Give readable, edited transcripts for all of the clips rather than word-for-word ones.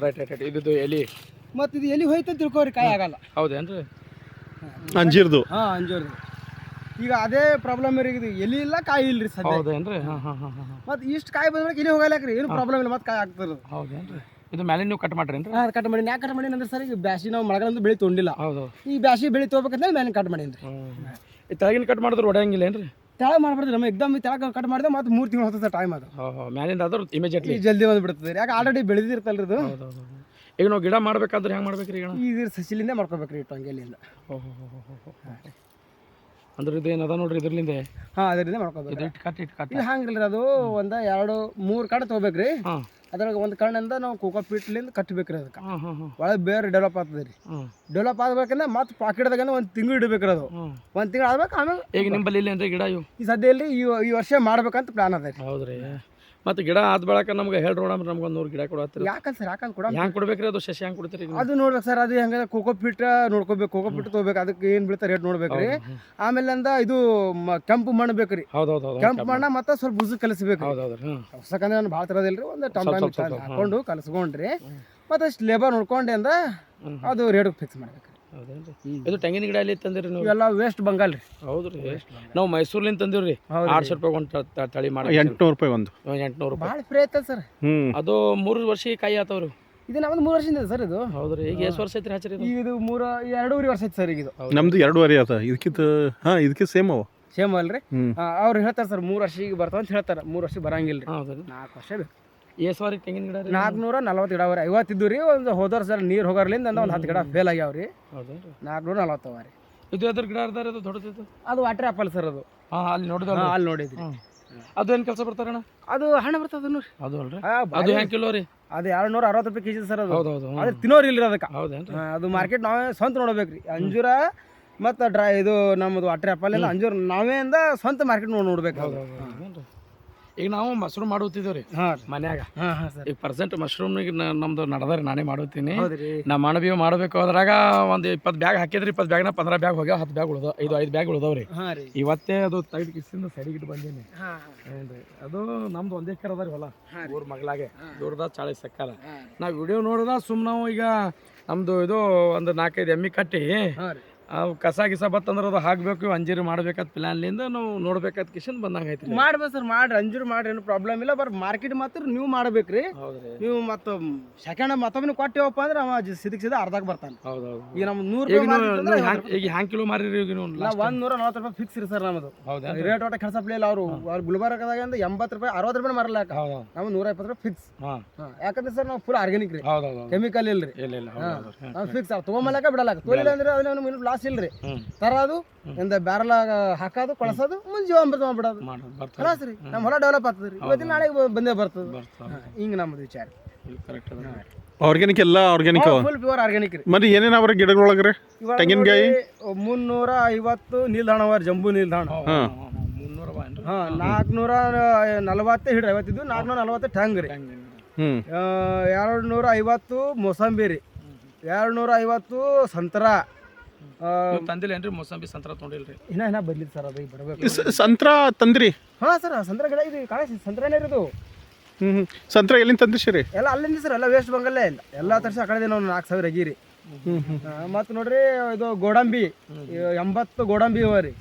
Right right right ಇದು ಎಲಿ ಮತ್ತು ಇದು ಎಲ್ಲಿ ಹೋಯ್ತು ಅಂತ ತಿಳ್ಕೊರಿ ಕಾಯಿ ಆಗಲ್ಲ. ಹೌದೇನ್ರಿ? ಅಂಜೀರ್ದು ಅಂಜೂರ್ದು ಈಗ ಅದೇ ಪ್ರಾಬ್ಲಮ್ ರೀ. ಇದು ಎಲಿ ಇಲ್ಲ ಕಾಯಿ ಇಲ್ರಿ ಸದ್ಯ. ಹೌದೇನ್ರಿ? ಮತ್ತು ಇಷ್ಟು ಕಾಯಿ ಬಂದ್ಮೇಲೆ ಎಲ್ಲಿ ಹೋಗಲ್ಲಾಕ್ರಿ, ಏನು ಪ್ರಾಬ್ಲಮ್ ಇಲ್ಲ, ಮತ್ತೆ ಕಾಯಿ ಆಗ್ತದೆ. ಹೌದೇನ್ರಿ? ಇದು ಮೇಲೆ ನೀವು ಕಟ್ ಮಾಡ್ರೇನ್ರಿ? ಕಟ್ ಮಾಡಿ ಯಾಕೆ ಕಟ್ ಮಾಡಿ ಅಂದ್ರೆ ಸರ್, ಈಗ ಬ್ಯಾಸಿ ನಾವು ಮಳೆಗಾಲದ ಬೆಳೆ ತೊಗೊಂಡಿಲ್ಲ. ಹೌದು. ಈ ಬ್ಯಾಸಿ ಬೆಳೆ ತೊಗೋಬೇಕಂತ ಮೇಲೆ ಕಟ್ ಮಾಡೀನಿ ರೀ. ಈ ತೆಳಗಿನ ಕಟ್ ಮಾಡಿದ್ರೆ ಹೊಡೆಯಂಗಿಲ್ಲ ಏನ್ರಿ? ತೆಳಗೆ ಮಾಡ್ಬಿಡ್ತೀವಿ ನಮ್ಮ ಎಕ್ದಮ್ ತೆಳಗೆ ಕಟ್ ಮಾಡಿದೆ ಮತ್ತು 3 ತಿಂಗಳು ಹೋಗ್ತದೆ ಟೈಮ್. ಅದು ಮ್ಯಾಲಿಂದ ಆದ್ರೂ ಇಮಿಡಿಯೇಟ್ಲಿ ಜಲ್ದಿ ಬಂದ್ಬಿಡ್ತದೆ ರೀ, ಯಾಕೆ ಆಲ್ರೆಡಿ ಬೆಳೆದಿರ್ತಲ್ರಿ ಇದು. ಈಗ ನಾವು ಗಿಡ ಮಾಡ್ಬೇಕಾದ್ರೆ ಹೆಂಗೆ ಮಾಡ್ಬೇಕ್ರಿ? ಈಗ ಇದು ಸಸಿಲಿಂದ ಮಾಡ್ಕೋಬೇಕ್ರಿ, ಟೊಂಗೆಲಿಂದ. ಅಂದ್ರೆ ಇದು ಏನದ ನೋಡ್ರಿ ಇದ್ರಲಿಂದ. ಅದರಿಂದ ಮಾಡ್ಕೋಬೇಕು. ಇದು ಇದು ಹಂಗಿಲ್ರಿ, ಅದು 1 2 3 ಕಡೆ ತೊಗೋಬೇಕ್ರಿ. ಅದ್ರಾಗ ಒಂದು ಕಣ್ಣಿಂದ ನಾವು ಕೋಕೋಪೀಟ್ಲಿಂದ ಕಟ್ಟಬೇಕ್ರಿ. ಅದಕ್ಕೆ ಒಳಗೆ ಬೇರೆ ಡೆವಲಪ್ ಆಗ್ತದೆ ರೀ. ಡೆವಲಪ್ ಆಗ್ಬೇಕಂದ್ರೆ ಮತ್ತೆ ಪಾಕೆಟ್ದಾಗ 1 ತಿಂಗಳು ಇಡಬೇಕ್ರಿ. ಅದು 1 ತಿಂಗಳು ಆಗ್ಬೇಕು. ಆಮೇಲೆ ಈಗ ನಿಂಬಲ್ಲಿ ಇಲ್ಲ ಏನ್ರಿ ಗಿಡ? ಇವು ಈ ಸದ್ಯ ಇಲ್ರಿ, ಈ ವರ್ಷ ಮಾಡ್ಬೇಕಂತ ಪ್ಲಾನ್ ಅದ ರೀ. ಹೌದ್ರಿ? ಮತ್ತೆ ಗಿಡ ಆದ ಬೆಳಕ ನಮ್ಗೆ ಹೇಳ್ರಿ ನೋಡಮ್, ನಮ್ಗೆ 100 ಗಿಡ ಕೊಡತ್ತೀರಿ. ಯಾಕಂತ ಸರ್, ಯಾಕಂತ ಕೊಡ ಹೆಂಗೆ ಕೊಡ್ಬೇಕ್ರಿ? ಅದು ಸಸಿ ಹೆಂಗೆ ಕೊಡ್ತೀರಿ? ಅದು ನೋಡ್ಬೇಕು ಸರ್, ಅದು ಹೆಂಗ ಕೋಕೋಪೀಟ್ ನೋಡ್ಕೋಬೇಕು. ಕೋಕೋಪೀಟ್ ತೊಗೋಬೇಕು, ಅದಕ್ಕೆ ಏನು ಬೀಳ್ತಾರೆ ರೇಟ್ ನೋಡ್ಬೇಕ್ರಿ. ಆಮೇಲೆ ಇದು ಕೆಂಪು ಮಣ್ಣು ಬೇಕ್ರಿ. ಹೌದೌದು. ಕೆಂಪು ಮಣ್ಣ ಮತ್ತೆ ಸ್ವಲ್ಪ ಬುಜು ಕಲಿಸ್ಬೇಕು. ಹೊಸಕಂದ್ರೆ ನಾನು ಭಾಳ ತರೋದಿಲ್ರಿ, ಒಂದು ಟಮ್ ಹಾಕೊಂಡು ಕಲಿಸ್ಕೊಂಡ್ರಿ ಮತ್ತೆ ಅಷ್ಟು ಲೇಬರ್ ನೋಡ್ಕೊಂಡೆ ಅಂದ ಅದು ರೇಟ್ ಫಿಕ್ಸ್ ಮಾಡ್ಬೇಕು. ಇದು ತೆಂಗಿನ ಗಿಡ ಅಲ್ಲಿ ತಂದಿರಿ ನೀವು? ಇವೆಲ್ಲ ವೆಸ್ಟ್ ಬಂಗಾಲ್ ರೀ. ಹೌದ್ರಿ? ನಾವು ಮೈಸೂರ್ಲಿಂದ ತಂದಿವ್ರಿ. 800 ರೂಪಾಯಿ ಒಂದು ತಳಿ ಮಾಡಿ. 800 ರೂಪಾಯಿ ಒಂದು. 800 ರೂಪಾಯಿ ಭಾಳ ಫ್ರೀ ಐತಲ್ಲ ಸರ್. ಅದು 3 ವರ್ಷಕ್ಕೆ ಕಾಯಿ ಆತವ್ರಿ. ಇದು ನಮ್ದು 3 ವರ್ಷದಿಂದ ಸರ್ ಇದು. ಹೌದ್ರಿ? ಈಗ ಎಷ್ಟು ವರ್ಷ ಐತ್ರಿ ಹಚ್ಚರಿ? ಇದು 2.5 ವರ್ಷ ಐತಿ ಸರ್. ಈಗ ಇದು ನಮ್ದು 2.5 ಆತ. ಇದಕ್ಕೆ ಸೇಮ್ ಅವ. ಸೇಮ್ ಅಲ್ರಿ? ಅವ್ರು ಹೇಳ್ತಾರೆ ಸರ್ 3 ವರ್ಷಕ್ಕೆ ಬರ್ತಾವ ಅಂತ ಹೇಳ್ತಾರೆ. 3 ವರ್ಷಕ್ಕೆ ಬರಂಗಿಲ್ಲ ರೀ. 4 ವರ್ಷ ಬೇಕು. ಸಾರಿ ತೆಂಗಿನ ಗಿಡ 440 ಗಿಡ ಅವ್ರಿ. 50 ಇದ್ದು ರೀ. ಒಂದು ಹೋದವ್ರ ಸರ್ ನೀರು ಹೋಗೋರ್ಲಿಂದ ಒಂದು 10 ಗಿಡ ಫೇಲ್ ಆಗ್ಯಾವ್ರಿ. 440 ಅವ ರೀ. ಇದು ಅದ್ರ ಗಿಡ ಅರ್ದಾರ? ಅದು ದೊಡ್ಡದು? ಅದು ವಾಟರ್ ಆಪಲ್ ಸರ್. ಅದು ಅಲ್ಲಿ ನೋಡಿದ? ಅಲ್ಲಿ ನೋಡಿದ್ರಿ. ಅದು ಏನು ಕೆಲಸ ಬರ್ತಾರಣ್ಣ? ಅದು ಹಣ್ಣು ಬರ್ತದ ನೋಡ್ರಿ. ಅದು ಅಲ್ರಿ? ಅದು ಹೆಂಗೆ ಕಿಲೋ ರೀ? ಅದು 260 ರೂಪಾಯಿ ಕೆಜಿ ಸರ್. ಅದು ಹೌದೌದು. ಅದ್ರ ತಿನ್ನೋರು ಇಲ್ರಿ ಅದಕ್ಕೆ. ಹೌದೇನ್ರಿ? ಅದು ಮಾರ್ಕೆಟ್ ನಾವೇ ಸ್ವಂತ ನೋಡ್ಬೇಕ್ರಿ. ಅಂಜೂರ ಮತ್ತು ಇದು ನಮ್ಮದು ವಾಟರ್ ಆಪಲ್ ಎಲ್ಲ ಅಂಜೂರ ನಾವೇ ಅಂದ ಸ್ವಂತ ಮಾರ್ಕೆಟ್ ನೋಡ್ಬೇಕು. ಈಗ ನಾವು ಮಶ್ರೂಮ್ ಮಾಡುತ್ತಿದ್ದೇವ್ರಿ ಮನ್ಯಾಗ. ಈಗ ಪ್ರೆಸೆಂಟ್ ಮಶ್ರೂಮ್ನಿಗೆ ನಮ್ದು ನಡೆದ್ರಿ, ನಾನೇ ಮಾಡುತ್ತೀನಿ. ನಮ್ಮ ಅಣ್ಣ ಮಾಡಬೇಕು ಅದ್ರಾಗ ಒಂದು 20 ಬ್ಯಾಗ್ ಹಾಕಿದ್ರಿ. 20 ಬ್ಯಾಗ್ನ 15 ಬ್ಯಾಗ್ ಹೋಗ್ಯಾವ, 10 ಬ್ಯಾಗ್ ಉಳ್ದವ. 5 ಬ್ಯಾಗ್ ಉಳ್ದವ್ರಿ. ಇವತ್ತೇ ಅದು ತೆಗೆದು ಕಿಸಿಂದ ಸೈಡಿಗೆ ಬಂದೀನಿ. ಅದು ನಮ್ದು 1 ಎಕರೆ ಅದ ರೀ ಹೊಲ, ಊರ್ ಮಗ್ಲಾಗೆ ದೂರದ 40 ಎಕರೆ. ನಾವು ವಿಡಿಯೋ ನೋಡಿದ ಸುಮ್ಮನೆ ನಾವು ಈಗ ನಮ್ದು ಇದು ಒಂದು 4-5 ಎಮ್ಮಿ ಕಟ್ಟಿ ಅವು ಕಸ ಗಿಸ ಬತ್ತಂದ್ರೆ ಅದು ಹಾಕ್ಬೇಕು, ಅಂಜೀರು ಮಾಡ್ಬೇಕಾದ ಪ್ಲಾನ್ಲಿಂದ ನಾವು ನೋಡ್ಬೇಕಾದ ಕಿಶನ್ ಬಂದಂಗ ಐತ್ರಿ. ಮಾಡ್ಬೇಕು ಸರ್, ಮಾಡ್ರಿ. ಅಂಜೂರು ಮಾಡ್ರಿ, ಏನು ಪ್ರಾಬ್ಲಮ್ ಇಲ್ಲ. ಬರ್ ಮಾರ್ಕೆಟ್ ಮಾತ್ರ ನೀವು ಮಾಡ್ಬೇಕ್ರಿ. ನೀವು ಮತ್ತು ಸೆಕೆಂಡ್ ಮತ್ತೊಮ್ಮೆ ಕೊಟ್ಟಿವಪ್ಪ ಅಂದ್ರೆ ಅವ ಸಿದಕ್ಸಿದ ಅರ್ಧಾಕ್ ಬರ್ತಾನೆ. ಹೌದೌದು. ಈಗ ನಮ್ದು 100 ರೂಪಾಯಿ ಈಗ ಹ್ಯಾಂಗ್ ಕಿಲೋ ಮಾರಿರಿ? ಈಗ 140 ರೂಪಾಯಿ ಫಿಕ್ಸ್ ರೀ ಸರ್ ನಮ್ಮದು. ರೇಟ್ ಒಟ್ಟ ಕೆಲಸ ಪ್ಲೇ ಇಲ್ಲ. ಅವ್ರು ಗುಲ್ಬರ್ಗದಾಗ 80 ರೂಪಾಯಿ 60 ರೂಪಾಯಿ ಮಾರಲಾಕ. ನಾವು 120 ರೂಪಾಯಿ ಫಿಕ್ಸ್. ಯಾಕಂದ್ರೆ ಸರ್ ನಾವು ಫುಲ್ ಆರ್ಗ್ಯಾನಿಕ್ ರೀ, ಕೆಮಿಕಲ್ ಇಲ್ರಿ. ಫಿಕ್ಸ್ ತಗೊಂಬಲಕ ಬಿಡಲಾಕ. ತೋಲಿಲ್ಲ ಅಂದ್ರೆ ಅದನ್ನ ಲಾಸ್ ಇಲ್ರಿ. ತರೋದು ಇಂದ ಬ್ಯಾರಲ್ ಹಾಕೋದು, ಕಳ್ಸೋದು, ಮುಂದೆ ಜೀವಾಮೃತ ಮಾಡ್ಬಿಡೋದು. ಖಲಾಸ್ ರೀ, ನಮ್ಮ ಹೊಲ ಡೆವಲಪ್ ಆಗ್ತದೆ ರೀ. ಇವತ್ತಿನ ನಾಳೆಗೆ ಬಂದೇ ಬರ್ತದೆ. ಹಿಂಗೆ ನಮ್ಮದು ವಿಚಾರ. ಆರ್ಗ್ಯಾನಿಕ್ ಎಲ್ಲ ಆರ್ಗ್ಯಾನಿಕ್, ಫುಲ್ ಪ್ಯೂರ್ ಆರ್ಗ್ಯಾನಿಕ್ ರೀ. ಮತ್ತೆ ಏನೇನು ಅವ್ರ ಗಿಡಗಳೊಳಗ್ರಿ? ತೆಂಗಿನಕಾಯಿ 350 ನಿಲ್ದಾಣ ಅವ, ಜಂಬೂ ನಿಲ್ದಾಣ. 440 ಹಿಡ್ರಿ. 50 ಇದ್ದು 440 ಟಂಗ್ ರೀ. 250 ಮೋಸಂಬಿ ರೀ. 250 ಸಂತರ ತಂದಿಲ್ಲ ಏನ್ರಿ? ಮೋಸಂಬಿ ಸಂತರ ತೊಗೊಂಡಿಲ್ರಿ? ಇನ್ನ ಬರ್ಲಿಲ್ಲ ಸರ್. ಅದು ಬರ್ಬೇಕು. ಸಂತ್ರ ತಂದ್ರಿ? ಸರ್ ಸಂತ್ರ ಗಿಡ ಇದು ಕಾಣಿಸ್ ಸಂತ್ರನೇ ಇರೋದು. ಸಂತ್ರ ಎಲ್ಲಿಂದ ತಂದ್ರಿ? ಎಲ್ಲ ಅಲ್ಲಿಂದ ಸರ್, ಎಲ್ಲ ವೆಸ್ಟ್ ಬಂಗಾಲೇ ಇಲ್ಲ. ಎಲ್ಲ ತರ್ಸಿ ಆ ಕಡೆ ನಾವು 4000 ಅಗಿರಿ. ಮತ್ತು ನೋಡ್ರಿ ಇದು ಗೋಡಂಬಿ 80 ಗೋಡಂಬಿ ಅವ ರೀ.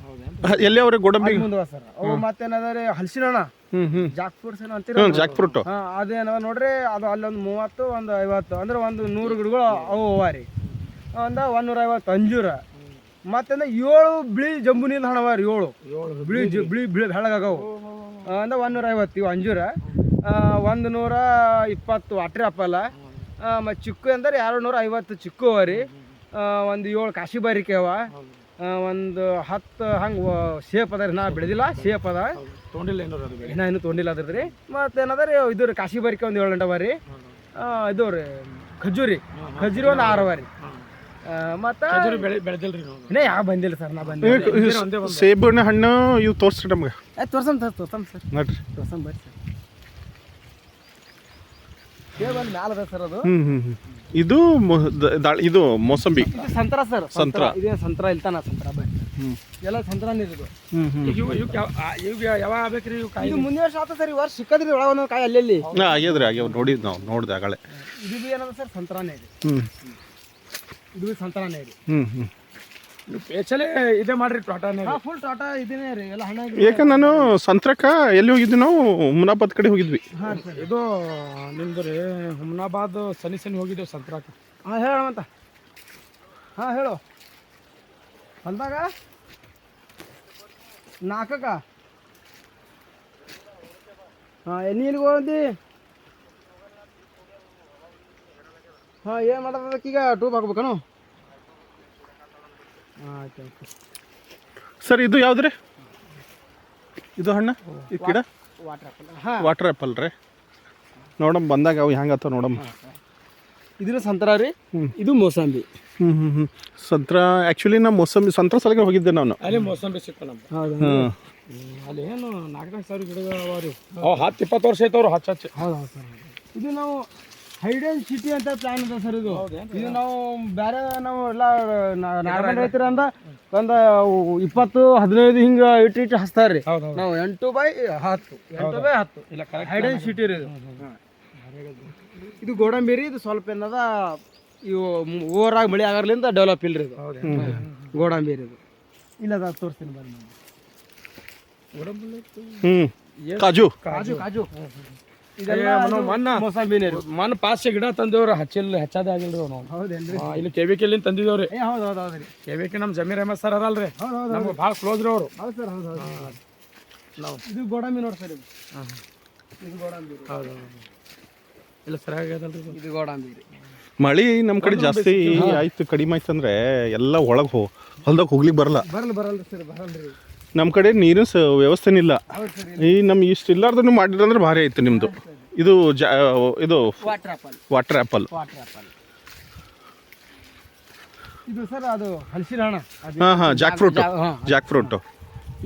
ಎಲ್ಲಿ ಅವ್ರಿ ಗೋಡಂಬಿ? ಮುಂದವ ಸರ್ ಅವು. ಮತ್ತೇನದ ರೀ ಹಲಸಿನ ಜಾಕ್ ಫ್ರೂಟ್ಸ್ ಏನೋ ಅಂತೀರ. ಜಾಕ್ ಫ್ರೂಟ್ ಅದೇನವ ನೋಡ್ರಿ. ಅದು ಅಲ್ಲೊಂದು 30, ಒಂದು 50 ಅಂದ್ರೆ ಒಂದು 100 ಗಿಡಗಳು ಅವು ಅವ ರೀ. ಒಂದು 150 ಅಂಜೂರ. ಮತ್ತಂದ್ರೆ 7 ಬಿಳಿ ಜಂಬು ನೀಲ್ ಹಣವ ರೀ. 7 ಬಿಳಿ ಬೆಳಗಾಗವು. ಅಂದ್ರೆ 150 ಇವು ಅಂಜೂರ. 120 ವಾಟ್ರಿ ಆಪಲ್. ಮತ್ತು ಚಿಕ್ಕು ಅಂದ್ರೆ 250 ಚಿಕ್ಕು ಅವ ರೀ. ಒಂದು 7 ಕಾಶಿ ಬಾರಿಕೆ ಅವ. ಒಂದು 10 ಹಂಗೆ ಸೇಪ್ ಅದ ರೀ. ನಾ ಬೆಳೆದಿಲ್ಲ, ಸೇಪ್ ಅದ. ತೊಗೊಂಡಿಲ್ಲ ಇನ್ನೂ ತೊಗೊಂಡಿಲ್ಲ ಅದ್ರದ್ದು ರೀ. ಮತ್ತೇನದ ರೀ ಇದು ರೀ ಕಾಶಿ ಬಾರಿಕೆ ಒಂದು 7 ಗಂಟೆ ಅವ ರೀ. ಇದು ರೀ ಖಜೂರಿ ಒಂದು 6 ಅವ ರೀ. ಮತ್ತೆ ಬೆಳೆದಿಲ್ರಿ? ಇನ್ನೇ ಯಾವ ಬಂದಿಲ್ಲ ಸರ್. ನಾ ಬಂದಿಲ್ಲ. ಸೇಬಿನ ಹಣ್ಣು ಇವು ತೋರಿಸ್ರಿ ನಮ್ಗೆ. ತೋರ್ಸಮ್ ಸರ್ ನೋಡ್ರಿ, ತೋರ್ಸಮ್ ಬರ್ರಿ ಸರ್. ಸೇಬ್ ಒಂದು ಮ್ಯಾಲ ಅದ ಸರ್ ಅದು. ಇದು ಇದು ಮೋಸಂಬಿ. ಇದು ಸಂತ್ರ ಸರ್. ಸಂತ್ರ. ಇದೇ ಸಂತ್ರ ಇಲ್ತಾನ ಸಂತ್ರ ಬೈ. ಎಲ್ಲ ಸಂತ್ರನೇ ಇದು. ಯಾವಾಗ ಆಗ್ಬೇಕ್ರಿ ಇವು ಕಾಯಿ? ಇದು ಮುಂದಿನ ವರ್ಷ ಆತ ಸರ್. ಈ ವರ್ಷ ಸಿಕ್ಕದ್ರಿ ಒಳಗೆ ಒಂದೊಂದು ಕಾಯಿ ಅಲ್ಲಿ. ಆಗ್ಯದ್ರಿ ಆಗ್ಯಾವ ನೋಡಿದ್ ನಾವು ನೋಡ್ದೆ ಆಗಳೆ. ಇದು ಬಿ ಏನದ ಸರ್ ಸಂತ್ರನೇ ಇದೆ. ಇದು ಬಿ ಸಂತ್ರನೇ ಇದೆ. ಸ್ಪೆಷಲಿ ಇದೇ ಮಾಡ್ರಿ ಟೊಟಾನೇ. ಫುಲ್ ಟಾಟಾ ಇದೇನೇ ರೀ ಎಲ್ಲ ಹಣ. ಯಾಕಂದ್ರೆ ನಾನು ಸಂತ್ರಕ್ಕ ಎಲ್ಲಿ ಹೋಗಿದ್ವಿ ನಾವು ಹುಮ್ನಾಬಾದ್ ಕಡೆ ಹೋಗಿದ್ವಿ. ಇದು ನಿಮ್ದು ರೀ ಹುಮ್ನಾಬಾದ್ ಸನಿ ಹೋಗಿದ್ದೇವೆ ಸಂತ್ರಾಕ. ಹಾಂ ಹೇಳೋಣಂತ. ಹಾಂ ಹೇಳು. ಅಂದಾಗ ನಾಲ್ಕಕ್ಕ. ಹಾಂ ನೀ ಎಲ್ಲಿಗೆ ಹೋಗಿ? ಹಾಂ ಏನು ಮಾಡೋದಕ್ಕೀಗ ಟೂಬ್ ಹಾಕ್ಬೇಕನು? ಹಾಂ ಆಯ್ತು ಆಯ್ತು ಸರ್. ಇದು ಯಾವ್ದ್ರಿ ಇದು ಹಣ್ಣ? ಈ ಗಿಡ ವಾಟರ್ ಆ್ಯಪಲ್. ಹಾಂ ವಾಟರ್ ಆ್ಯಪಲ್ ರೀ. ನೋಡಮ್ಮ ಬಂದಾಗ ಅವು ಹೆಂಗತ್ತ ನೋಡಮ್ಮ. ಇದನ್ನ ಸಂತ್ರ ರೀ. ಇದು ಮೋಸಂಬಿ. ಸಂತ್ರ ಆ್ಯಕ್ಚುಲಿ ನಾ ಮೋಸಂಬಿ ಸಂತ್ರ ಸಲಗೆ ಹೋಗಿದ್ದೆ ನಾನು. ಅಲ್ಲಿ ಮೋಸಂಬಿ ಸಿಕ್ಕ ನಮ್ಗೆ. ಹೌದು. ಅಲ್ಲಿ ಏನು 4-4 ಗಿಡಗಳು ಅವ ರೀ. 10-20 ವರ್ಷ ಐತವ್ರು ಹಚ್ಚ. ಹೌದು ಸರ್. ಇದು ನಾವು ಹೈಡನ್ ಸಿಟಿ ಅಂತ ಪ್ಲಾನ್ ಇದೆ ಸರ್. ಇದು ಇದು ನಾವು ಬೇರೆ ನಾವು ಎಲ್ಲ ನಾರ್ಮಲ್ ರೈತರ ಅಂದ ಒಂದು 20-15 ಹಿಂಗೆ ಇಟ್ಟು ಹಚ್ತಾರೆ ರೀ. ನಾವು 8x10 ಇಲ್ಲ ಹೈಡನ್ ಸಿಟಿ ರೀ ಇದು. ಇದು ಗೋಡಂಬಿ ರೀ. ಇದು ಸ್ವಲ್ಪ ಏನದ ಇವು ಓವರಾಗಿ ಮಳೆ ಆಗರ್ಲಿಂದ ಡೆವಲಪ್ ಇಲ್ರಿ ಇದು. ಗೋಡಂಬಿ ರೀ ಇದು. ಇಲ್ಲ ತೋರಿಸ್ತೀನಿ ಬರ್ರಿ. ಕಾಜು ಕಾಜು ಕಾಜು ಮೋಸಂಬಿನೇ ರೀ. ಮನ್ ಪಾಸ್ ಗಿಡ ತಂದೇವ್ರಿ. ಹಚ್ಚದೇ ಆಗಿಲ್ರಿ ನಾವು. ಹೌದೇನ್ರಿ? ಇಲ್ಲಿ ಕೆವಿಕೆಲಿಂದ ತಂದಿದ್ದೇವ್ರಿ. ಹೌದು ಹೌದು ಹೌದು ರೀ. ಕೆವಿಕೆ ನಮ್ಮ ಜಮೀರ್ ಅಹಮದ್ ಸರ್ ಅದಲ್ರಿ. ನಮ್ಗೆ ಭಾಳ ಕ್ಲೋಸ್ ರೀ ಅವರು. ಹೌದು ಸರ್. ಹೌದು ಹೌದು. ನಾವು ಇದು ಗೋಡಂಬಿ ನೋಡಿ ಸರ್. ಇದು ಗೋಡಂಬಿ. ಹೌದು ಇಲ್ಲ ಸರಿಯಾಗಿ ಅದಲ್ರಿ. ಇದು ಗೋಡಂಬಿ ರೀ. ಮಳೆ ನಮ್ಮ ಕಡೆ ಜಾಸ್ತಿ ಆಯ್ತು ಕಡಿಮೆ ಆಯ್ತು ಅಂದ್ರೆ ಎಲ್ಲ ಒಳಗೆ ಹೊಲ್ದಾಗ ಹೋಗ್ಲಿಕ್ಕೆ ಬರಲ್ಲ. ಬರಲ್ರಿ ಸರ್. ಬರಲ್ರಿ. ನಮ್ಮ ಕಡೆ ನೀರಿನ ವ್ಯವಸ್ಥೆನೇ ಇಲ್ಲ. ಹೌದು ಸರ್. ಈ ನಮ್ಮ ಇಷ್ಟು ಇಲ್ಲಾರ್ದನ್ನು ಮಾಡಿರಂದ್ರೆ ಭಾರಿ ಆಯ್ತು ನಿಮ್ಮದು. ಇದು ಇದು water apple. Water apple. Water apple. ಇದು ಸರ್ ಅದು ಹಲಸಿನ ಹಣ್ಣು. ಹಾಂ ಜಾಕ್ ಫ್ರೂಟ್. ಜಾಕ್ ಫ್ರೂಟ್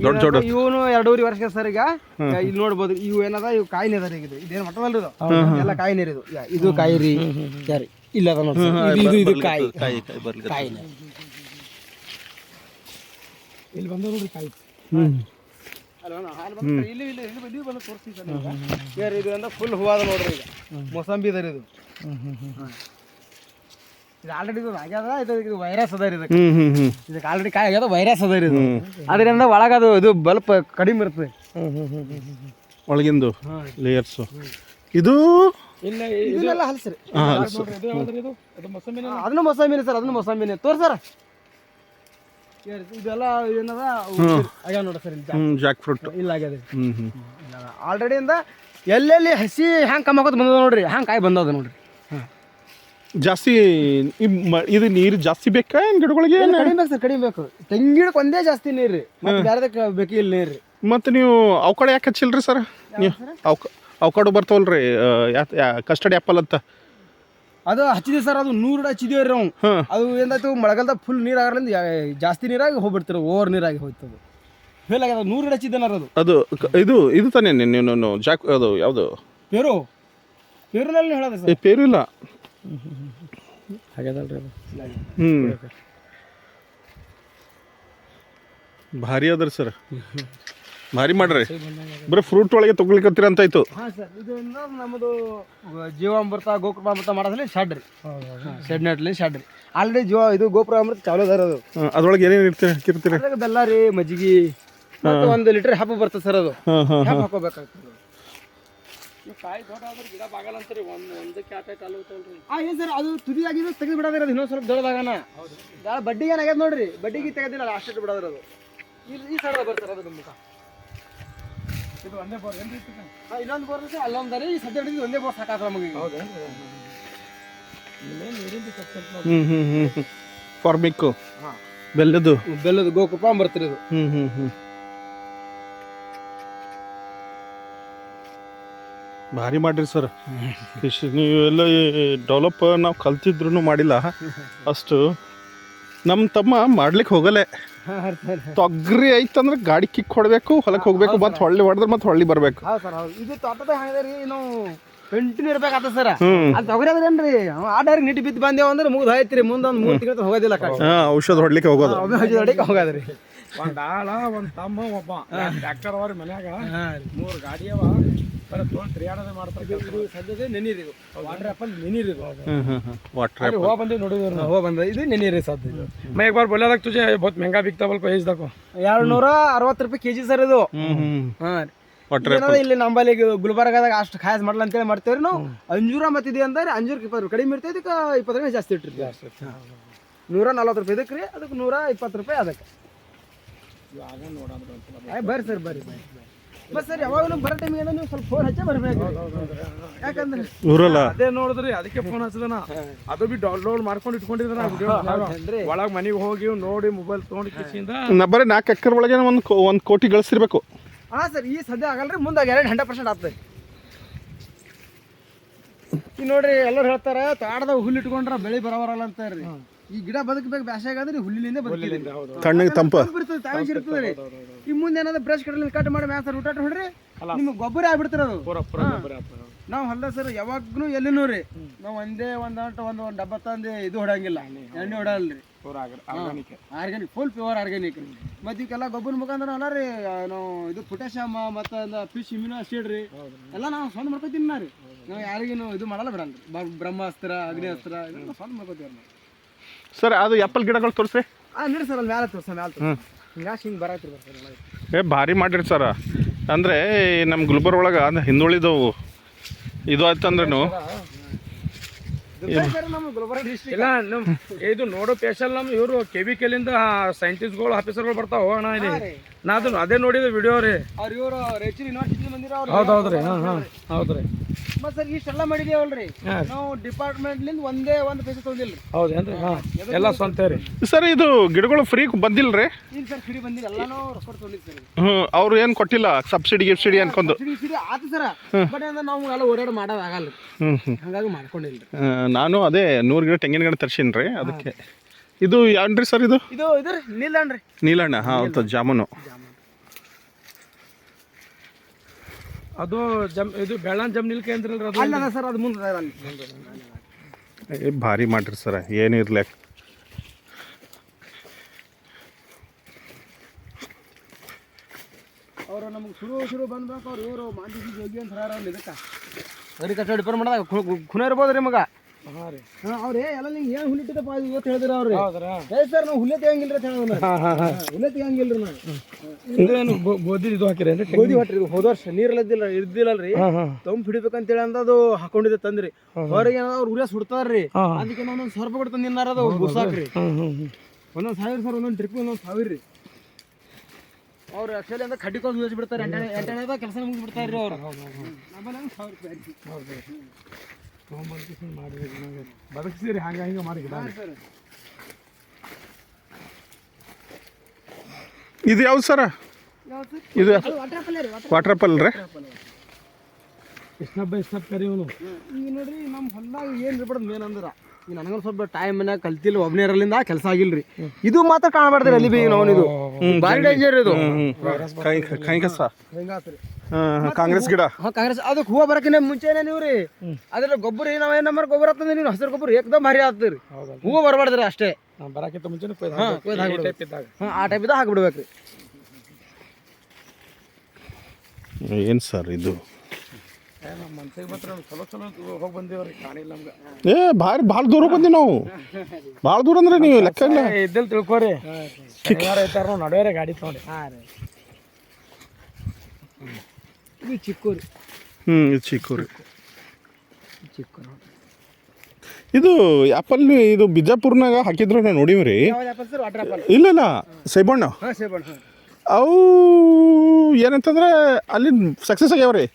ದೊಡ್ಡ ದೊಡ್ಡ. ಇವನು 2.5 ವರ್ಷ ಸರ್. ಈಗ ಇಲ್ಲಿ ನೋಡ್ಬೋದು. ಇವು ಏನದ ಇವು ಕಾಯಿನೇ ಅದ ಈಗ. ಇದೇನು ಮಟ್ಟದಲ್ರಿ ಇದು. ಎಲ್ಲ ಕಾಯಿನೇ ರೀ ಇದು. ಇದು ಕಾಯಿ ರೀ. ಸರಿ ಇಲ್ಲ ಅದ ನೋಡಿ. ಇದು ಕಾಯಿ ಕಾಯಿನೇ. ಇಲ್ಲಿ ಬಂದ ನೋಡ್ರಿ ಕಾಯಿ. ಇಲ್ಲಿ ಬಂದು ತೋರಿಸ್ತೀನಿ ಸರ್. ಇದು ಅಂದ್ರೆ ಫುಲ್ ಹೂವಾದ ನೋಡ್ರಿ. ಈಗ ಮೋಸಂಬಿ ಅದ ರೀ ಇದು. ಇದು ಆಲ್ರೆಡಿ ಇದು ಆಗ್ಯದ. ಇದು ವೈರಸ್ ಅದ ರೀ. ಇದಕ್ಕೆ ಆಲ್ರೆಡಿ ಕಾಯಿ ಆಗ್ಯದ. ವೈರಸ್ ಅದ ರೀ ಇದು. ಅದರಿಂದ ಒಳಗದು ಇದು ಬಲ್ಪ್ ಕಡಿಮೆ ಇರ್ತದೆ ಒಳಗಿಂದು ಲೇಯರ್ಸು. ಇದು ಇಲ್ಲ ಇದನ್ನೆಲ್ಲ ಹಲಸ್ರಿ. ಮೊಸಂಬಿನ. ಅದನ್ನು ಮೊಸಂಬಿನೇ ಸರ್. ಅದನ್ನು ಮೊಸಂಬಿನೇ ತೋರ್ಸಾರ. ಇದೆಲ್ಲ ಏನದ ಆಗ್ಯಾವ ನೋಡ್ರಿ ಸರ್. ಇಲ್ಲಿ ಜಾಕ್ ಫ್ರೂಟ್ ಇಲ್ಲ ಆಗ್ಯದ ಆಲ್ರೆಡಿ ಇಂದ. ಎಲ್ಲೆಲ್ಲಿ ಹಸಿ ಹ್ಯಾಂಗೆ ಕಮ್ಮಿ ಆಗೋದು ಬಂದದ ನೋಡ್ರಿ. ಹ್ಯಾಂಗೆ ಕಾಯಿ ಬಂದದ ನೋಡ್ರಿ. ಜಾಸ್ತಿ ಇದು ನೀರು ಜಾಸ್ತಿ ಬೇಕಾ ಏನು ಗಿಡಗಳಿಗೆ? ಕಡಿಮೆ ಬೇಕು ಸರ್. ಕಡಿಮೆ ಬೇಕು. ತೆಂಗಿಡಕ್ಕೆ ಒಂದೇ ಜಾಸ್ತಿ ನೀರು ರೀ. ಮತ್ತೆ ಬೇರೆದಕ್ಕೆ ಬೇಕಿಲ್ಲ ನೀರು ರೀ. ಮತ್ತು ನೀವು ಅವಕಾಡೋ ಯಾಕೆ ಹಚ್ಚಿಲ್ರಿ ಸರ್? ನೀವು ಅವಕಾಡೋ ಬರ್ತಾವಲ್ರಿ ಕಸ್ಟರ್ಡ್ ಆ್ಯಪಲ್ ಅಂತ. ಅದು ಹಚ್ಚಿದೀವಿ ಸರ್. ಅದು 100 ಹಚ್ಚಿದೀವಿ ರೀ ನಾವು. ಅದು ಏನಾಯ್ತು ಮಳೆಗಾಲದಾಗ ಫುಲ್ ನೀರು ಆಗಲಿಂದ ಜಾಸ್ತಿ ನೀರಾಗಿ ಹೋಗ್ಬಿಡ್ತೀರ. ಓವರ್ ನೀರಾಗಿ ಹೋಯ್ತದು. ಫೇಲ್ ಆಗ್ಯದ. 100 ಹಚ್ಚಿದ್ದೇನಾರ ಅದು. ಅದು ಇದು ಇದು ತಾನೇ ನೀವು ಜಾಕ್ ಅದು ಯಾವುದು ಪೇರು? ಪೇರುನಲ್ಲಿ ಹೇಳೋದು ಸರ್. ಪೇರು ಇಲ್ಲ ಹಾಗ್ಯದಲ್ರಿ ಅದು. ಭಾರಿ ಅದ್ರಿ ಸರ್. ಭಾರಿ ಮಾಡ್ರಿ. ಬರೀ ಫ್ರೂಟ್ ಒಳಗೆ ತಗೊಳ್ಕತ್ತೀರ ಅಂತ ಆಯ್ತು. ಹಾಂ ಸರ್. ಇದು ನಮ್ಮದು ಜೀವಾಮೃತ ಗೋಕೃಪಾಮೃತ ಮಾಡೋದ್ರಲ್ಲಿ ಶೆಡ್ ರೀ. ಶೆಡ್ ನೆಟ್ಲಿ ಶೆಡ್ ರೀ. ಆಲ್ರೆಡಿ ಇದು ಗೋಕೃಪಾಮೃತ ಚಾಲು ಅದ ಅದು. ಅದ್ರೊಳಗೆ ಏನೇನು ಹಾಕಿರ್ತೀರಿ? ಬೆಲ್ಲ ರೀ, ಮಜ್ಜಿಗೆ, ಮತ್ತು 1 ಲೀಟರ್ ಹಬ್ಬ ಬರ್ತದೆ ಸರ್. ಅದು ಹಬ್ಬ ಹಾಕೋಬೇಕಾಗ್ತದೆ. ಕಾಯಿ ದೊಡ್ಡ ಆದ್ರೆ ಗಿಡ ಬಾಗಲ್ಲ ಅಂತೀರಿ. ಒಂದಕ್ಕೆ ಆಟೈಟ್ ಅಲ್ವತ್ತಲ್ರಿ. ಏನು ಸರ್. ಅದು ತುದಿ ಆಗಿದ್ರೆ ತೆಗೆದು ಬಿಡೋದಿರ. ಅದು ಇನ್ನೊಂದು ಸ್ವಲ್ಪ ದೊಡ್ಡದಾಗನ. ಬಡ್ಡಿಗೆ ಏನಾಗ್ಯದ ನೋಡ್ರಿ. ಬಡ್ಡಿಗೆ ತೆಗೆದಿಲ್ಲ ಅಷ್ಟು ಬಿಡೋದ್ರ. ಅದು ಈ ಸೈಡ್ ಬರ್ತಾರೆ. ಅದು ಮುಖ ಇದು ಒಂದೇ ಬೋರ್ ಏನ್ರಿ? ಇನ್ನೊಂದು ಬೋರ್ ಅಲ್ಲೊಂದು ರೀ. ಸದ್ಯ ಹಿಡಿದು ಒಂದೇ ಬೋರ್ ಸಾಕಾಗ ನಮಗೆ. ಹೌದೇನ್ರಿ? ಫಾರ್ಮಿಕ್ಕು ಬೆಲ್ಲದು ಗೋಕೃಪ ಬರ್ತೀರಿ ಇದು. ಭಾರಿ ಮಾಡ್ರಿ ಸರ್. ನೀವೆಲ್ಲ ಡೆವಲಪ್ ನಾವು ಕಲ್ತಿದ್ರು ಮಾಡಿಲ್ಲ ಅಷ್ಟು. ನಮ್ಮ ತಮ್ಮ ಮಾಡ್ಲಿಕ್ಕೆ ಹೋಗಲ್ಲ. ತೊಗರಿ ಐತಂದ್ರೆ ಗಾಡಿ ಕಿಕ್ ಹೊಡಬೇಕು, ಹೊಲಕ್ಕೆ ಹೋಗ್ಬೇಕು, ಮತ್ತೆ ಹೊಳ್ಳಿ ಹೊಡೆದ್ರೆ ಮತ್ತೆ ಹೊಳ್ಳಿ ಬರಬೇಕು. ಹೌದು ಸರ್. ಹೌದು. ಇದು ತೋಟದಾಗ ಹಾಕಿದೆ ರೀ. ನಾವು ಕಂಟಿನ್ಯೂ ಇರ್ಬೇಕಾಗ್ತದೆ ಸರ್ ಅದು ತೊಗರಿ ಅದ್ರೇನ್ರಿ ಆ ಡೈರೆಕ್ಟ್ ನಿಟ್ಟು ಬಿದ್ದು ಬಂದೇವ ಅಂದ್ರೆ ಮುಗ್ದು ಹೋಯ್ತ್ರಿ ಮುಂದೆ ಒಂದು 3 ತಿಂಗಳು ಹೋಗೋದಿಲ್ಲ ಔಷಧ ಹೊಡ್ಲಿಕ್ಕೆ ಹೋಗೋದು. ಹೊಡಿಕೆ ಹೋಗೋದ್ರಿ. ಒಂದ್ ಆಳ ಒಂದ್ ತಮ್ಮ ಒಬ್ಬ ಟ್ರ್ಯಾಕ್ಟರ್ ಅವ್ರಿ ಮನ್ಯಾಗ 3 ಗಾಡಿ ಅವ ಬರೀ ತೊಗೊಂಡು ತಿರ್ಗಾಡೋದೇ ಮಾಡ್ತಾರೆ. ಸದ್ಯದ ನೆನೀರಿ ಇದು ವಾಟರ್ ಆಪಲ್ ನೆನೀರಿ ಇದು ವಾಟರ್ हुआ बंदे ನೋಡಿದ್ರು ಹೋ ಬಂದ ಇದು ನೆನೀರಿ ಸದ್ಯ ಇದು. मैं एक बार बोला था तुझे बहुत महंगा बिकता बोल भेज दको 260 ರೂಪಾಯಿ ಕೆಜಿ ಸರ್ ಇದು. ಹಾ ವಾಟರ್ ಏನದ ಇಲ್ಲಿ ನಂಬಲ್ಲಿ ಗುಲ್ಬರ್ಗದಾಗ ಅಷ್ಟು ಖಾಯಸ್ ಮಾಡಲ್ಲ ಅಂತೇಳಿ ಮಾಡ್ತೇವ್ರಿ ನಾವು. ಅಂಜೂರ ಮತ್ತಿದೆ ಅಂದ್ರೆ ಅಂಜೂರಕ್ಕೆ 20 ರೂಪಾಯಿ ಕಡಿಮೆ ಇರ್ತೈತಿ, 20 ರೂಪಾಯಿ ಜಾಸ್ತಿ ಇಟ್ಟಿರ್ತೀವಿ. 140 ರೂಪಾಯಿ ಇದಕ್ಕೆ ರೀ, ಅದಕ್ಕೆ 120 ರೂಪಾಯಿ ಅದಕ್ಕೆ. ಬರ್ರಿ ಸರ್ ಬರ್ರಿ ಬಸ್ ಸರ್ ಯಾವಾಗಲೂ ಬರೋ ಟೈಮಿಗೆ ನೀವು ಸ್ವಲ್ಪ ಫೋನ್ ಹಚ್ಚೇ ಬರ್ಬೇಕು. ಯಾಕಂದ್ರೆ ಊರಲ್ಲ ಅದೇ ನೋಡಿದ್ರಿ ಅದಕ್ಕೆ ಫೋನ್ ಹಚ್ಚದನ ಅದು ಬಿ ಡೌನ್ಲೋಡ್ ಮಾಡ್ಕೊಂಡು ಇಟ್ಕೊಂಡಿದ್ರ ಒಳಗ್ ಮನೆಗೆ ಹೋಗಿ ನೋಡಿ ಮೊಬೈಲ್ ತೊಗೊಂಡು ಕಿಸಿಂದ ಬರೀ 4 ಎಕರೆ ಒಳಗೆ ಒಂದು ಕೋಟಿ ಗಳಿಸಿರ್ಬೇಕು. ಹಾಂ ಸರ್ ಈ ಸದ್ಯ ಆಗಲ್ರಿ, ಮುಂದೆ 100% ಆಗ್ತದೆ. ಈಗ ನೋಡ್ರಿ ಎಲ್ಲರೂ ಹೇಳ್ತಾರೆ ತಾಡದಾಗ ಹುಲ್ಲು ಇಟ್ಕೊಂಡ್ರೆ ಬೆಳೆ ಬರವರಲ್ಲ ಅಂತಾರ್ರಿ. ಈ ಗಿಡ ಬದುಕಬೇಕು ಬ್ಯಾಸಾಗಂದ್ರೆ ಹುಲ್ಲಿನಿಂದ ಬದುಕಿದೆ. ತಣ್ಣಗೆ ತಂಪ ಬರ್ತದೆ ತಾವಿಸಿ ಇರ್ತದೆ ರೀ. ಈ ಮುಂದೆ ಏನಾದ್ರು ಬ್ರಷ್ ಕಡಲಿ ಕಟ್ ಮಾಡಿ ಮ್ಯಾಸರ್ ಊಟ ಹೊಡ್ರಿ ನಿಮ್ಗೆ ಗೊಬ್ಬರ ಆಗ್ಬಿಡ್ತಾರೆ ಅದು. ನಾವು ಹೊಲ್ದ ಸರ್ ಯಾವಾಗ್ಲೂ ಎಲ್ಲಿನೂ ರೀ ನಾವು ಒಂದೇ ಒಂದು ಡಬ್ಬ ತಂದು ಇದು ಹೊಡಂಗಿಲ್ಲ, ಎಣ್ಣೆ ಹೊಡಲ್ರಿ. ಆರ್ಗ್ಯಾನಿಕ್ ಫುಲ್ ಪ್ಯೂರ್ ಆರ್ಗ್ಯಾನಿಕ್ ರೀ. ಮತ್ತು ಇವಕ್ಕೆಲ್ಲ ಗೊಬ್ಬರ ಮುಖಾಂತರ ಅಲ್ಲ ರೀ ನಾವು ಇದು ಪೊಟ್ಯಾಷಿಯಮ್ ಮತ್ತು ಫಿಶ್ ಇಮ್ಯುನೋ ಆಸಿಡ್ ರೀ ಎಲ್ಲ ನಾವು ಸ್ವಂತ ಮಾಡ್ಕೊತೀವಿ ರೀ. ನಾವು ಯಾರಿಗೂ ಇದು ಮಾಡಲ್ಲ ಬಿಡಲ್ಲ ರೀ. ಬ್ರಹ್ಮಾಸ್ತ್ರ ಅಗ್ನಿಅಸ್ತ್ರ ಇದೆಲ್ಲ ಸ್ವಂತ ಮಾಡ್ಕೋತೀವಿ ನಾವು. ಸರ್ ಅದು ಆ್ಯಪಲ್ ಗಿಡಗಳು ತೋರಿಸ್ರಿ. ನೋಡಿ ಸರ್ ಅಲ್ಲಿ ಮ್ಯಾಲೆ ತೋರಿಸ ಹಿಂಗಾಗಿ ಹಿಂಗೆ ಬರತ್ರಿ ಏ ಭಾರಿ ಮಾಡಿರಿ ಸರ್. ಅಂದರೆ ನಮ್ಮ ಗುಲ್ಬರ್ಗ ಒಳಗೆ ಅದು ಹಿಂದುಳಿದವು ಇದು ಆಯ್ತಂದ್ರೂ ನಮ್ಮ ಗುಲ್ಬರ್ಗ ಡಿಸ್ಟ್ರಿಕ್ಟ್ ಇಲ್ಲ ಇದು ನೋಡೋ ಸ್ಪೆಷಲ್ ನಮ್ಮ ಇವರು ಕೆವಿಕೆಲಿಂದ ಸೈಂಟಿಸ್ಟ್ಗಳು ಆಫೀಸರ್ಗಳು ಬರ್ತಾವ ಅಣ್ಣ ಇಲ್ಲಿ ನಾ ಅದು ಅದೇ ನೋಡಿದ ವಿಡಿಯೋ ರೀ. ಅವ್ರು ಇವರು ರಾಯಚೂರು ಯೂನಿವರ್ಸಿಟಿ ಬಂದಿರೋ ಅವ್ರು. ಹೌದೌದ್ರಿ ಹೌದ್ರಿ. ಮತ್ತೆ ಸರ್ ಇಷ್ಟೆಲ್ಲ ಮಾಡಿದೇವಲ್ರಿ ನಾವು ಡಿಪಾರ್ಟ್ಮೆಂಟ್ಲಿಂದ ಒಂದೇ ಒಂದು ಪೈಸೆ ತೊಗೊಂಡಿಲ್ಲ. ಹೌದೇನ್ರಿ? ಎಲ್ಲ ಸ್ವಂತ ರೀ ಸರ್. ಇದು ಗಿಡಗಳು ಫ್ರೀ ಬಂದಿಲ್ಲ ರೀ? ಇಲ್ಲ ಸರ್ ಫ್ರೀ ಬಂದಿಲ್ಲ, ಎಲ್ಲಾನು ರೊಕ್ಕ ತೊಗೊಂಡಿದ್ದು ಸರ್. ಅವ್ರು ಏನು ಕೊಟ್ಟಿಲ್ಲ ಸಬ್ಸಿಡಿ ಗಿಬ್ಸಿಡಿ ಅನ್ಕೊಂಡು? ಫ್ರೀ ಆತು ಸರ್, ಬಟ್ ಅಂದ್ರೆ ನಾವು ಎಲ್ಲ ಓಡಾಡಿ ಮಾಡೋದು ಆಗಲ್ಲ, ಹಂಗಾಗಿ ಮಾಡ್ಕೊಂಡಿಲ್ಲ. ನಾನು ಅದೇ 100 ಗಿಡ ತೆಂಗಿನ ಗಿಡ ತರ್ಸೀನಿ ರೀ ಅದಕ್ಕೆ. ಇದು ಯಾನ್ರಿ ಸರ್ ಇದು? ಇದು ರೀ ನೀಲಣ್ಣ ರೀ. ನೀಲಣ್ಣ ಹೌದು, ಜಾಮೂನು. ಅದು ಇದು ಬೆಳ್ಳನ್ ಜಮ್ನಿಲ್ ಕೇಂದ್ರ ಅಲ್ಲ ಸರ್, ಅದು ಮುಂದೆ ಭಾರಿ ಮಾಡ್ರಿ ಸರ್, ಏನಿರ್ಲಿ. ಅವರು ನಮ್ಗೆ ಶುರು ಬಂದ್ಬೇಕು. ಅವ್ರು ಇವರು ಮಾಂಜಿ ಜೋಗಿ ಅಂತ ಹೇಳೋರು ಇದಕ್ಕೆ ಅಗ್ರಿಕಲ್ಚರ್ ಡಿಪಾರ್ಟ್ಮೆಂಟ್ ಮಾಡಿದಾಗ ಖುನ ಇರ್ಬೋದು ರೀ ಮಗ. ಅವ್ರೇ ಎಲ್ಲ ನಿಂಗೆ ಏನು ಹುಲ್ಲಿಟ್ಟಿದ್ದಪ್ಪ ಇವತ್ತು ಹೇಳಿದ್ರ ಅವ್ರಿ. ಸರ್ ನಾವು ಹುಲ್ಲೆ ತೆಗಂಗಿಲ್ಲ ಅಂತ ಹೇಳೋಣ. ಹುಲ್ಲೆ ತೆಗಂಗಿಲ್ಲ ನಾವು. ಗೋಧಿ ಇದು ಹಾಕಿರಿ ಗೋಧಿ ಹೊಟ್ರಿ ಇದು ಹೋದ ವರ್ಷ ನೀರಲ್ಲದಿಲ್ಲ ಇದ್ದಿಲ್ಲಲ್ರಿ, ತಂಪು ಹಿಡಿಬೇಕಂತೇಳಿ ಅಂದದು ಹಾಕೊಂಡಿದ್ದೆ ತಂದ್ರಿ. ಹೊರಗೆ ಏನಾದ್ರು ಅವ್ರು ಉರಿಯ ಸುಡ್ತಾರ್ರಿ, ಅದಕ್ಕೆ ನಾವು 1,000 ರೂಪಾಯಿ ಕೊಟ್ಟು ತಂದಿನಾರ ಅದು ಬುಸಾಕ್ರಿ. 1,000 ಸರ್, ಒಂದೊಂದು ಟ್ರಿಪ್ 1,000 ರೀ. ಅವ್ರು ಆಕ್ಚುಲಿ ಅಂದ್ರೆ ಕಡ್ಡಿಕೊಂಡು ಯೂಸ್ ಬಿಡ್ತಾರೆ, ಎಂಟನೇದ ಕೆಲಸ ಮುಗಿಸ್ ಬಿಡ್ತಾರ್ರಿ ಅವ್ರು. ನಮ್ಮಲ್ಲಿ 1,000 ರೂಪಾಯಿ ಬದುಕಿಸಿರಿ ಹಂಗ ಹಿಂಗ ಮಾಡಿ. ಇದು ಯಾವ್ದು ಸರ? ಇದು ವಾಟರ್ ಆಪಲ್ ರೀ. ಇಷ್ಟ ಕರಿ ಅವನು ಈಗ ನೋಡ್ರಿ ನಮ್ಮ ಹೊಲ್ದಾಗ ಏನು ಇರ್ಬಾರ್ದು ಮೇನ್ ಅಂದ್ರೆ ಈಗ ನನಗೊಂದು ಸ್ವಲ್ಪ ಟೈಮ್ ಮನ್ಯಾಗ ಕಲ್ತಿಲ್ಲ, ಒಬ್ಬನೇ ಇರಲಿಂದ ಕೆಲಸ ಆಗಿಲ್ರಿ. ಇದು ಮಾತ್ರ ಕಾಣಬಾರ್ದ್ರಿ ಅಲ್ಲಿ ಬಿ ನಾವು. ಇದು ಭಾರಿ ಡೇಂಜರ್ ಇದು. ಕಾಂಗ್ರೆಸ್ ಗಿಡ. ಕಾಂಗ್ರೆಸ್ ಅದಕ್ಕೆ ಹೂವು ಬರಕಿನ ಮುಂಚೆನೆ ನೀವು ರೀ ಅದ್ರ ಗೊಬ್ಬರ ನಾವೇನು ನಂಬರ್ ಗೊಬ್ಬರ ಆಗ್ತದೆ, ನೀವು ಹಸಿರು ಗೊಬ್ಬರ ಏಕದಮ್ ಭಾರಿ ಆಗ್ತದ್ರಿ. ಹೂವು ಬರಬಾರ್ದ್ರಿ ಅಷ್ಟೇ, ಬರಕ್ಕಿಂತ ಮುಂಚೆ ಆ ಟೈಪ್ ಇದ್ದಾಗ ಹಾಕ್ಬಿಡ್ಬೇಕ್ರಿ. ಏನು ಸರ್ ಇದು? ಮನ್ಸಿಗೆ ಮಾತ್ರ ಚಲೋ ಹೋಗಿ ಬಂದೇವ್ರಿ, ಕಾಣಿಲ್ಲ ನಮ್ಗೆ. ಭಾಳ ದೂರ ಬಂದಿವಿ ನಾವು. ಭಾಳ ದೂರ ಅಂದ್ರೆ ನೀವು ಲೆಕ್ಕ ಇಲ್ಲ ಇದ್ದಲ್ಲಿ ತಿಳ್ಕೊರಿ. ಶನಿವಾರ ಐತಾರ ನಾವು ನಡುವೆ ಗಾಡಿ ತೊಗೊಂಡು. ಇದು ಚಿಕ್ಕೂರಿ. ಇದು ಚಿಕ್ಕೂರಿ. ಇದು ಆ್ಯಪಲ್ ಇದು ಬಿಜಾಪುರ್ನಾಗ ಹಾಕಿದ್ರು ನಾವು ನೋಡಿವ್ರಿ. ಇಲ್ಲ ಸೈಬಣ್ಣ ಅವು ಏನಂತಂದ್ರೆ ಅಲ್ಲಿ ಸಕ್ಸಸ್ ಆಗ್ಯಾವ್ರಿ.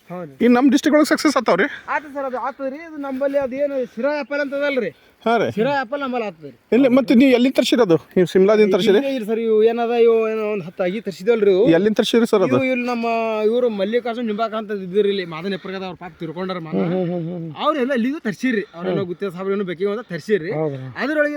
ಈಗ ನಮ್ಮ ಡಿಸ್ಟ್ರಿಕ್ಟ್ ಒಳಗೆ ಸಕ್ಸಸ್ ಆಗ್ತಾವ್ರಿ. ಆತ ಸರ್, ಅದು ಆಗ್ತದ್ರಿ. ಇದು ನಮ್ಮಲ್ಲಿ ಅದೇನು ಶಿರಾ ಆ್ಯಪಲ್ ಅಂತದಲ್ರಿ. ಹಾಂ ರೀ, ಶಿರಾ ಆ್ಯಪಲ್ ನಮ್ಮಲ್ಲಿ ಆಗ್ತದ್ರಿ. ಇಲ್ಲ ಮತ್ತೆ ನೀವು ಎಲ್ಲಿಂದ ತರ್ಸಿರೋದು? ನೀವು ಸಿಮ್ಲಾದಿಂದ ತರ್ಸಿರಿ ಸರ್? ಇವು ಏನದ ಇವು ಏನೋ ಒಂದು 10 ಆಗಿ ತರ್ಸಿದಲ್ರಿ. ಎಲ್ಲಿಂದ ತರ್ಸಿರಿ ಸರ್ ಅದು? ಇಲ್ಲಿ ನಮ್ಮ ಇವರು ಮಲ್ಲಿಕಾರ್ಜುನ್ ನಿಂಬಾಕ ಅಂತ ಇದ್ರಿ ಇಲ್ಲಿ ಮಾದನ ಎಪ್ಪರ್ಗದ ಅವ್ರ ಪಾಪ ತಿರ್ಕೊಂಡ್ರ. ಅವ್ರೆಲ್ಲ ಇಲ್ಲಿಗೂ ತರ್ಸಿರಿ. ಅವ್ರೆಲ್ಲ ಗುತ್ತಿಗೆ ಸಾಬ್ರೇನು ಬೇಕಿ ಅಂತ ತರ್ಸಿರಿ. ಅದ್ರೊಳಗೆ